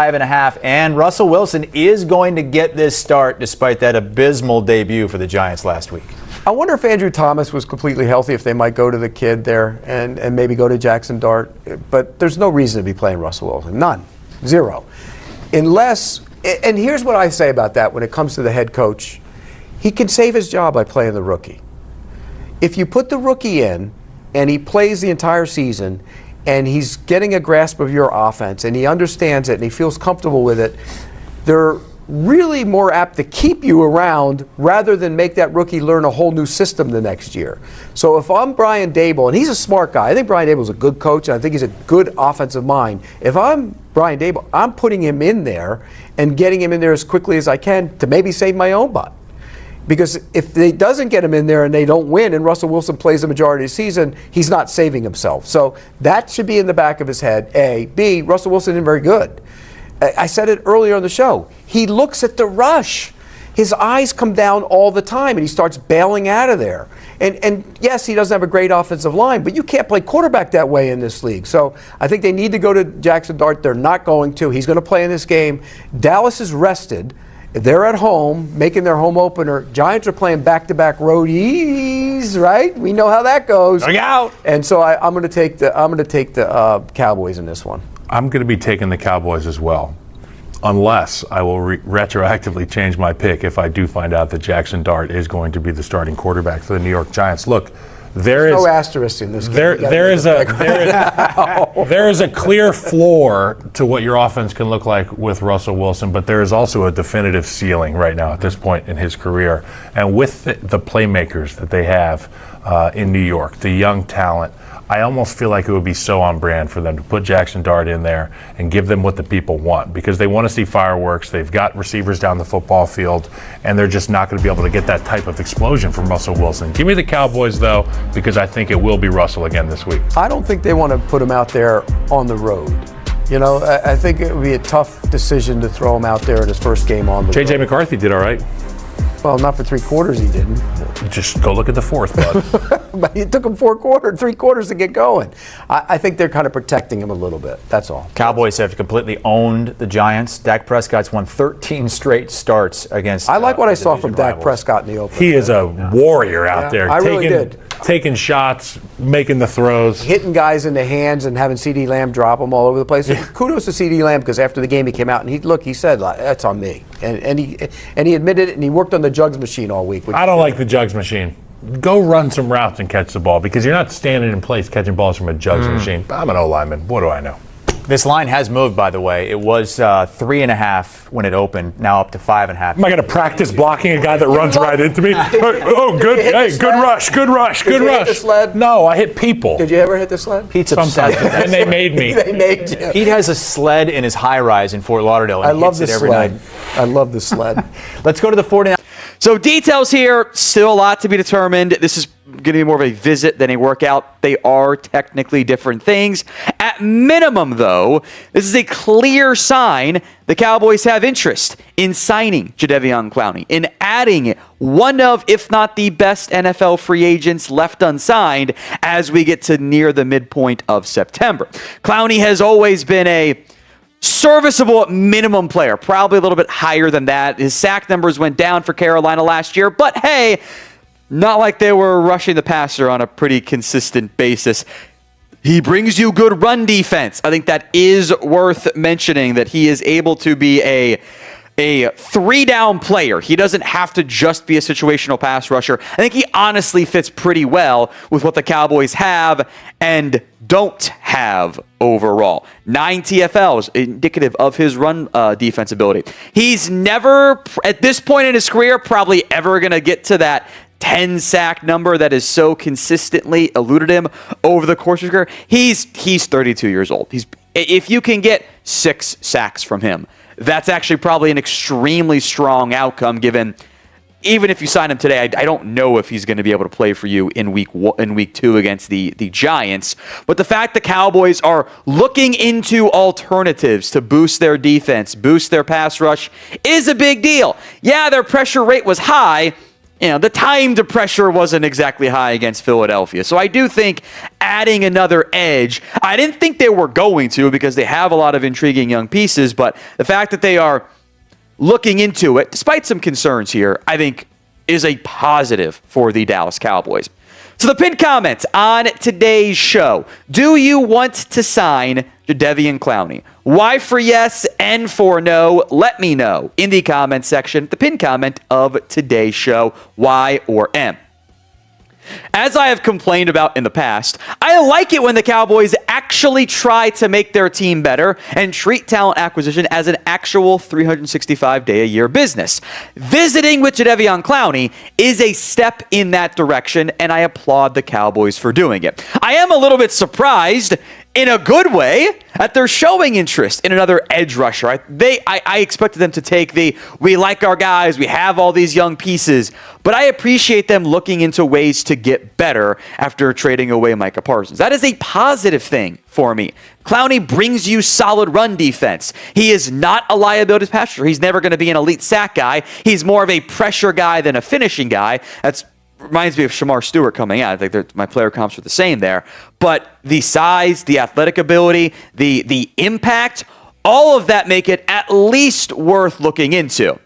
5.5, and Russell Wilson is going to get this start despite that abysmal debut for the Giants last week. I wonder if Andrew Thomas was completely healthy, if they might go to the kid there and maybe go to Jackson Dart. But there's no reason to be playing Russell Wilson. None. Zero. Unless, and here's what I say about that when it comes to the head coach. He can save his job by playing the rookie. If you put the rookie in and he plays the entire season and he's getting a grasp of your offense and he understands it and he feels comfortable with it, they're really more apt to keep you around rather than make that rookie learn a whole new system the next year. So if I'm Brian Daboll, and he's a smart guy, I think Brian Daboll's a good coach, and I think he's a good offensive mind. If I'm Brian Daboll, I'm putting him in there and getting him in there as quickly as I can to maybe save my own butt. Because if they doesn't get him in there and they don't win and Russell Wilson plays the majority of the season, he's not saving himself. So that should be in the back of his head, A. B, Russell Wilson isn't very good. I said it earlier on the show. He looks at the rush. His eyes come down all the time, and he starts bailing out of there. And yes, he doesn't have a great offensive line, but you can't play quarterback that way in this league. So I think they need to go to Jackson Dart. They're not going to. He's going to play in this game. Dallas is rested. They're at home, making their home opener. Giants are playing back-to-back roadies, right? We know how that goes. Look out! And so I'm going to take the Cowboys in this one. I'm going to be taking the Cowboys as well, unless I will retroactively change my pick if I do find out that Jackson Dart is going to be the starting quarterback for the New York Giants. Look, there's no asterisk in this game. There is a clear floor to what your offense can look like with Russell Wilson, but there is also a definitive ceiling right now at this point in his career. And with the playmakers that they have in New York, the young talent, I almost feel like it would be so on brand for them to put Jackson Dart in there and give them what the people want, because they want to see fireworks. They've got receivers down the football field, and they're just not going to be able to get that type of explosion from Russell Wilson. Give me the Cowboys, though, because I think it will be Russell again this week. I don't think they want to put him out there on the road. You know, I think it would be a tough decision to throw him out there in his first game on the road. J.J. McCarthy did all right. Well, not for 3 quarters he didn't. Just go look at the fourth, bud. But it took him 3 quarters to get going. I think they're kind of protecting him a little bit. That's all. Cowboys have completely owned the Giants. Dak Prescott's won 13 straight starts against I like what I saw from rivals. Dak Prescott in the opener. He is a warrior out there. I really did. Taking shots, making the throws. Hitting guys in the hands and having C.D. Lamb drop them all over the place. Yeah. Kudos to C.D. Lamb, because after the game he came out and he said, that's on me. And he admitted it, and he worked on the jugs machine all week. I don't like the jugs machine. Go run some routes and catch the ball, because you're not standing in place catching balls from a jugs machine. I'm an O-lineman. What do I know? This line has moved, by the way. It was 3.5 when it opened, now up to 5.5. Am I going to practice blocking a guy that runs right into me? Oh, good. Hey, good rush. Did you hit the sled? No, I hit people. Did you ever hit the sled? Pete's obsessed with that. And they made me. They made you. Pete has a sled in his high-rise in Fort Lauderdale, and I love hits the it every sled. night. I love the sled. Let's go to the 49ers. So details here, still a lot to be determined. This is going to be more of a visit than a workout. They are technically different things. At minimum, though, this is a clear sign the Cowboys have interest in signing Jadeveon Clowney, in adding one of, if not the best NFL free agents left unsigned as we get to near the midpoint of September. Clowney has always been a serviceable minimum player, probably a little bit higher than that. His sack numbers went down for Carolina last year, but hey, not like they were rushing the passer on a pretty consistent basis. He brings you good run defense. I think that is worth mentioning, that he is able to be a 3-down player. He doesn't have to just be a situational pass rusher. I think he honestly fits pretty well with what the Cowboys have and don't have overall. 9 TFLs, indicative of his run defense ability. He's never, at this point in his career, probably ever going to get to that 10-sack number that has so consistently eluded him over the course of his career. He's 32 years old. If you can get 6 sacks from him, that's actually probably an extremely strong outcome, given even if you sign him today, I don't know if he's going to be able to play for you in week 2 against the Giants. But the fact the Cowboys are looking into alternatives to boost their defense, boost their pass rush, is a big deal. Yeah, their pressure rate was high, the time to pressure wasn't exactly high against Philadelphia. So I do think adding another edge, I didn't think they were going to because they have a lot of intriguing young pieces, but the fact that they are looking into it, despite some concerns here, I think is a positive for the Dallas Cowboys. So the pinned comment on today's show: do you want to sign Jadeveon Clowney? Y for yes, N for no. Let me know in the comment section, the pinned comment of today's show, Y or M. As I have complained about in the past, I like it when the Cowboys actually try to make their team better and treat talent acquisition as an actual 365-day-a-year business. Visiting with Jadeveon Clowney is a step in that direction, and I applaud the Cowboys for doing it. I am a little bit surprised, in a good way, that they're showing interest in another edge rusher. I expected them to take we like our guys, we have all these young pieces, but I appreciate them looking into ways to get better after trading away Micah Parsons. That is a positive thing for me. Clowney brings you solid run defense. He is not a liability pass rusher. He's never going to be an elite sack guy. He's more of a pressure guy than a finishing guy. That's reminds me of Shamar Stewart coming out. I think my player comps are the same there. But the size, the athletic ability, the impact, all of that make it at least worth looking into.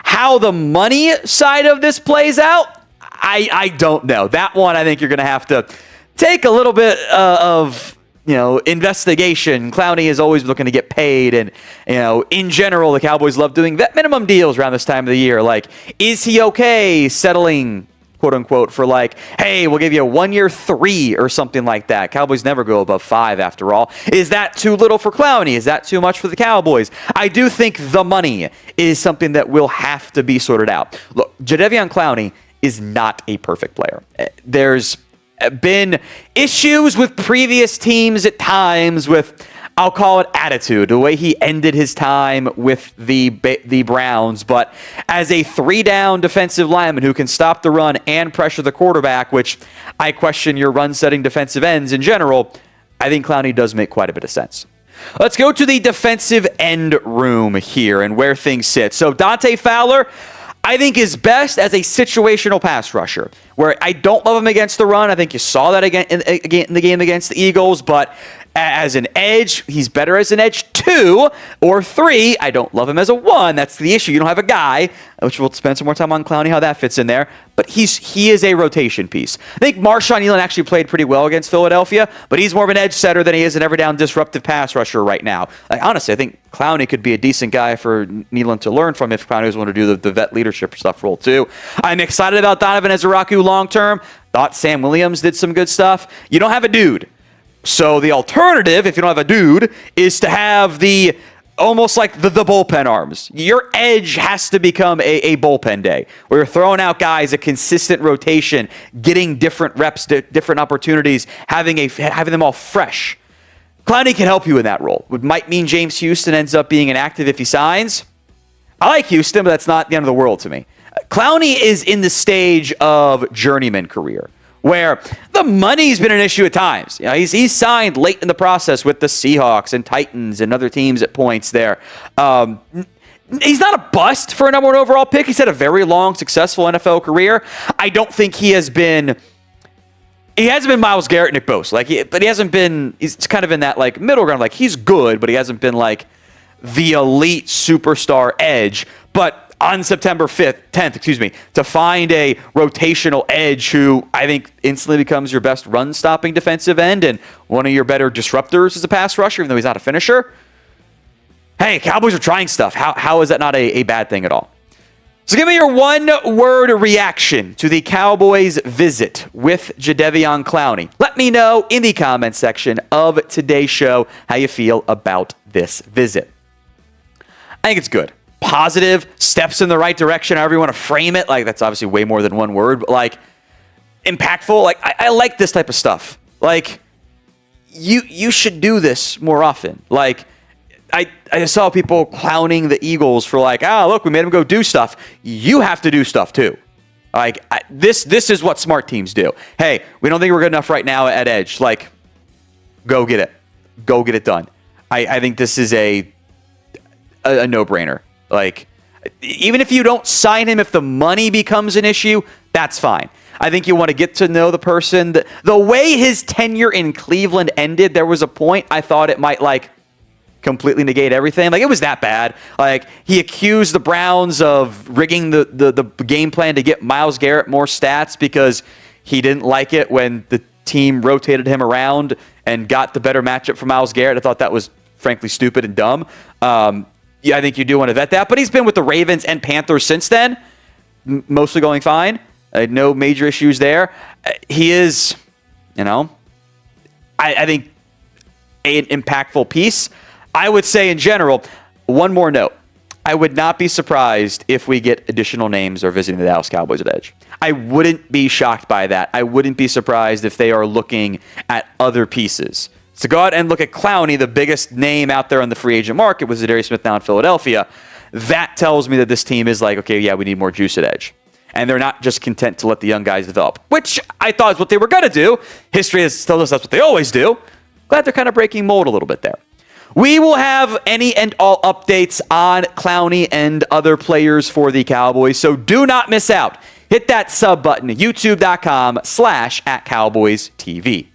How the money side of this plays out, I don't know. That one, I think you're going to have to take a little bit of investigation. Clowney is always looking to get paid, and in general, the Cowboys love doing vet minimum deals around this time of the year. Like, is he okay settling, quote unquote, for hey, we'll give you a 1 year 3 or something like that? Cowboys never go above 5 after all. Is that too little for Clowney? Is that too much for the Cowboys? I do think the money is something that will have to be sorted out. Look, Jadeveon Clowney is not a perfect player. There's been issues with previous teams at times with, I'll call it attitude, the way he ended his time with the Browns. But as a 3-down defensive lineman who can stop the run and pressure the quarterback, which I question your run-setting defensive ends in general, I think Clowney does make quite a bit of sense. Let's go to the defensive end room here and where things sit. So Dante Fowler, I think, is best as a situational pass rusher, where I don't love him against the run. I think you saw that again in the game against the Eagles, but as an edge, he's better as an edge 2 or 3. I don't love him as a 1. That's the issue. You don't have a guy, which we'll spend some more time on Clowney, how that fits in there. But he is a rotation piece. I think Marshawn Elam actually played pretty well against Philadelphia, but he's more of an edge setter than he is an every down disruptive pass rusher right now. Honestly, I think Clowney could be a decent guy for Nealon to learn from if Clowney was willing to do the vet leadership stuff role too. I'm excited about Donovan Ezeraku long term. Thought Sam Williams did some good stuff. You don't have a dude. So the alternative, if you don't have a dude, is to have the almost like the bullpen arms. Your edge has to become a bullpen day, where you're throwing out guys, a consistent rotation, getting different reps, different opportunities, having them all fresh. Clowney can help you in that role. It might mean James Houston ends up being inactive if he signs. I like Houston, but that's not the end of the world to me. Clowney is in the stage of journeyman career, where the money's been an issue at times. He's signed late in the process with the Seahawks and Titans and other teams at points there. He's not a bust for a number 1 overall pick. He's had a very long, successful NFL career. I don't think he hasn't been Myles Garrett, Nick Bosa. But he hasn't been, he's kind of in that middle ground. He's good, but he hasn't been the elite superstar edge. But on September 10th, to find a rotational edge who I think instantly becomes your best run-stopping defensive end and one of your better disruptors as a pass rusher, even though he's not a finisher. Hey, Cowboys are trying stuff. How is that not a bad thing at all? So give me your one-word reaction to the Cowboys' visit with Jadeveon Clowney. Let me know in the comment section of today's show how you feel about this visit. I think it's good. Positive, steps in the right direction, however you want to frame it. That's obviously way more than one word, but impactful. I like this type of stuff. You should do this more often. I saw people clowning the Eagles for look, we made them go do stuff. You have to do stuff too. This is what smart teams do. Hey, we don't think we're good enough right now at edge. Go get it. Go get it done. I think this is a no-brainer. Even if you don't sign him, if the money becomes an issue, that's fine. I think you want to get to know the person. The way his tenure in Cleveland ended, there was a point I thought it might completely negate everything. It was that bad. He accused the Browns of rigging the game plan to get Myles Garrett more stats because he didn't like it when the team rotated him around and got the better matchup for Myles Garrett. I thought that was frankly stupid and dumb. I think you do want to vet that. But he's been with the Ravens and Panthers since then, mostly going fine. No major issues there. He is, I think, an impactful piece. I would say in general, one more note. I would not be surprised if we get additional names or visiting the Dallas Cowboys at edge. I wouldn't be shocked by that. I wouldn't be surprised if they are looking at other pieces. So go out and look at Clowney, the biggest name out there on the free agent market was Zadarius Smith now in Philadelphia. That tells me that this team is okay, yeah, we need more juice at edge. And they're not just content to let the young guys develop, which I thought is what they were going to do. History has told us that's what they always do. Glad they're kind of breaking mold a little bit there. We will have any and all updates on Clowney and other players for the Cowboys, so do not miss out. Hit that sub button at youtube.com/@CowboysTV.